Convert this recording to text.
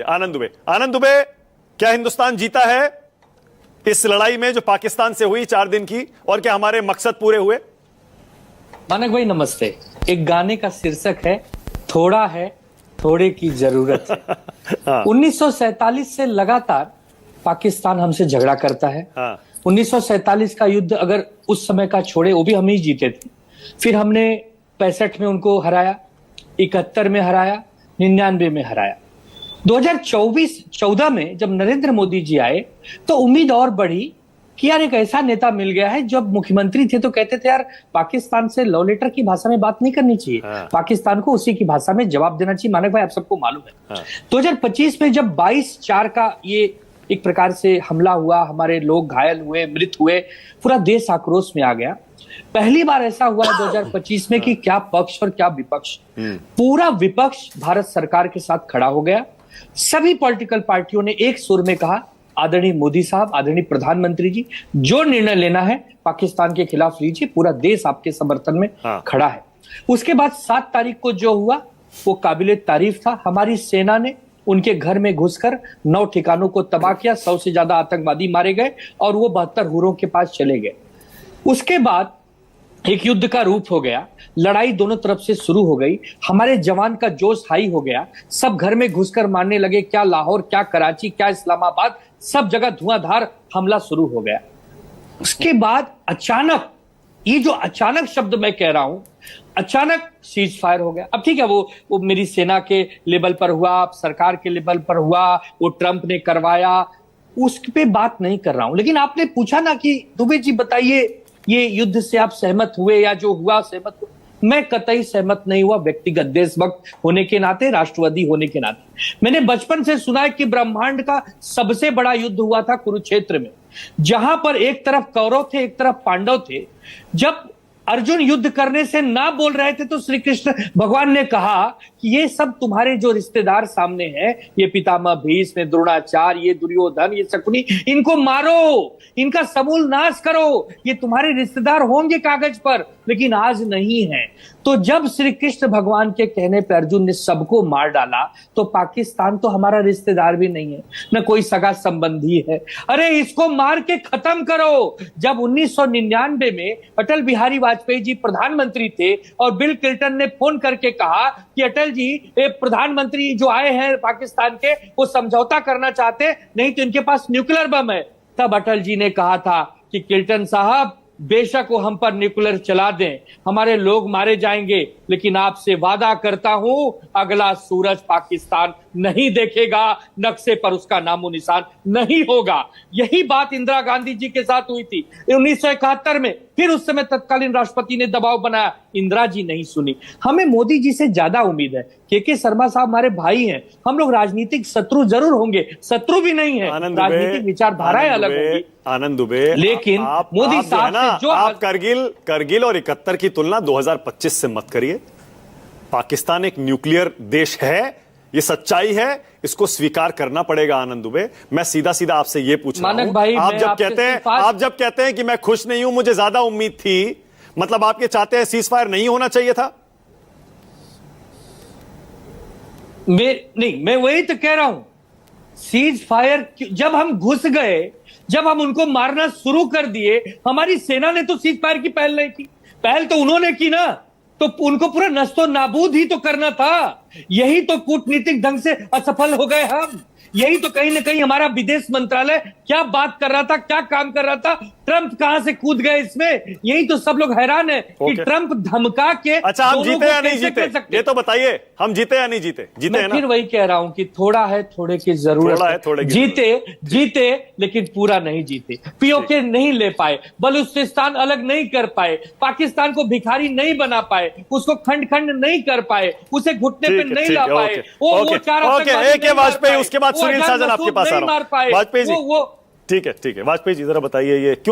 आनंद दुबे, क्या हिंदुस्तान जीता है इस लड़ाई में जो पाकिस्तान से हुई 4 दिन की, और क्या हमारे मकसद पूरे हुए? मानक भाई नमस्ते। एक गाने का शीर्षक है थोड़ा है थोड़े की जरूरत है। हाँ। 1947 से लगातार पाकिस्तान हमसे झगड़ा करता है। हाँ। 1947 का युद्ध अगर उस समय का छोड़े, वो भी हम ही जीते थे। फिर हमने 65 में उनको हराया, 71 में हराया, 99 में हराया। 2014 में जब नरेंद्र मोदी जी आए तो उम्मीद और बढ़ी कि यार एक ऐसा नेता मिल गया है। जब मुख्यमंत्री थे तो कहते थे यार पाकिस्तान से लव लेटर की भाषा में बात नहीं करनी चाहिए। हाँ। पाकिस्तान को उसी की भाषा में जवाब देना चाहिए। मानक भाई आप सबको मालूम है। हाँ। 2025 में जब 22/4 का ये एक प्रकार से हमला हुआ, हमारे लोग घायल हुए, मृत हुए, पूरा देश आक्रोश में आ गया। पहली बार ऐसा हुआ है 2025 में कि क्या पक्ष और क्या विपक्ष, पूरा विपक्ष भारत सरकार के साथ खड़ा हो गया। सभी पॉलिटिकल पार्टियों ने एक सुर में कहा आदरणीय मोदी साहब, आदरणीय प्रधानमंत्री जी, जो निर्णय लेना है पाकिस्तान के खिलाफ लीजिए, पूरा देश आपके समर्थन में खड़ा है। उसके बाद 7 तारीख को जो हुआ वो काबिले तारीफ था। हमारी सेना ने उनके घर में घुसकर 9 ठिकानों को तबाह किया, 100 से ज्यादा आतंकवादी मारे गए और वो 72 हुरों के पास चले गए। उसके बाद एक युद्ध का रूप हो गया, लड़ाई दोनों तरफ से शुरू हो गई, हमारे जवान का जोश हाई हो गया, सब घर में घुसकर मारने लगे। क्या लाहौर, क्या कराची, क्या इस्लामाबाद, सब जगह धुआंधार हमला शुरू हो गया। उसके बाद अचानक, ये जो अचानक शब्द मैं कह रहा हूं, अचानक सीज फायर हो गया। अब ठीक है, वो मेरी सेना के लेवल पर हुआ, सरकार के लेवल पर हुआ, वो ट्रंप ने करवाया, उस पे बात नहीं कर रहा हूं। लेकिन आपने पूछा ना कि दुबे जी बताइए ये युद्ध से आप सहमत हुए या जो हुआ सहमत हुए? मैं कतई सहमत नहीं हुआ। व्यक्तिगत देशभक्त होने के नाते, राष्ट्रवादी होने के नाते मैंने बचपन से सुना है कि ब्रह्मांड का सबसे बड़ा युद्ध हुआ था कुरुक्षेत्र में, जहां पर एक तरफ कौरव थे, एक तरफ पांडव थे। जब अर्जुन युद्ध करने से ना बोल रहे थे तो श्री कृष्ण भगवान ने कहा कि ये सब तुम्हारे जो रिश्तेदार सामने हैं, ये पितामह भीष्म, द्रोणाचार्य, ये दुर्योधन, ये शकुनी, इनको मारो, इनका समूल नाश करो। ये तुम्हारे रिश्तेदार होंगे कागज पर, लेकिन आज नहीं है। तो जब श्री कृष्ण भगवान के कहने पर अर्जुन ने सबको मार डाला तो पाकिस्तान तो हमारा रिश्तेदार भी नहीं है, न कोई सगा संबंधी है। अरे इसको मार के खत्म करो। जब 1999 में अटल बिहारी वाजपेयी जी प्रधानमंत्री थे और बिल क्लिंटन ने फोन करके कहा कि अटल जी, प्रधानमंत्री जो आए हैं पाकिस्तान के, वो समझौता करना चाहते, नहीं तो इनके पास न्यूक्लियर बम है। तब अटल जी ने कहा था कि क्लिंटन साहब बेशक वो हम पर न्यूक्लियर चला दें, हमारे लोग मारे जाएंगे, लेकिन आपसे वादा करता हूं अगला सूरज पाकिस्तान नहीं देखेगा, नक्शे पर उसका नामो निशान नहीं होगा। यही बात इंदिरा गांधी जी के साथ हुई थी 1971 में। फिर उस समय तत्कालीन राष्ट्रपति ने दबाव बनाया, इंदिरा जी नहीं सुनी। हमें मोदी जी से ज्यादा उम्मीद है। के शर्मा साहब हमारे भाई हैं, हम लोग राजनीतिक शत्रु जरूर होंगे, शत्रु भी नहीं है, राजनीतिक विचारधाराएं अलग होंगी। आनंद दुबे, लेकिन मोदी साहब से जो आप करगिल और 71 की तुलना 2025 से मत करिए। पाकिस्तान एक न्यूक्लियर देश है, ये सच्चाई है, इसको स्वीकार करना पड़ेगा। आनंद दुबे, मैं सीधा सीधा आपसे ये पूछ रहा हूं, आप जब कहते हैं कि मैं खुश नहीं हूं, मुझे ज्यादा उम्मीद थी, मतलब आप ये चाहते हैं सीज फायर नहीं होना चाहिए था? मैं वही तो कह रहा हूं, सीज फायर जब हम घुस गए, जब हम उनको मारना शुरू कर दिए, हमारी सेना ने तो सीज फायर की पहल नहीं की। पहल तो उन्होंने की ना, तो उनको पूरा नस्तो नाबूद ही तो करना था। यही तो कूटनीतिक ढंग से असफल हो गए हम। यही तो कहीं ना कहीं हमारा विदेश मंत्रालय क्या बात कर रहा था, क्या काम कर रहा था, ट्रंप कहां से कूद गए इसमें। यही तो सब लोग हैरान है कि ट्रंप धमका के, अच्छा हम जीते या नहीं जीते ये तो बताइए, हम जीते या नहीं जीते? जीते है ना? फिर वही कह रहा हूं कि थोड़ा है थोड़े की जरूरत है। जीते लेकिन पूरा नहीं जीते। पीओके नहीं ले पाए, बलूचिस्तान अलग नहीं कर पाए, पाकिस्तान को भिखारी नहीं बना पाए, उसको खंड खंड नहीं कर पाए, उसे घुटने पे नहीं ला पाए। वो 4 वाजपेयी, उसके बाद सुनील साजन आपके पास आ रहा हूं। वाजपेयी जी, ठीक है वाजपेयी जी, जरा बताइए ये क्यों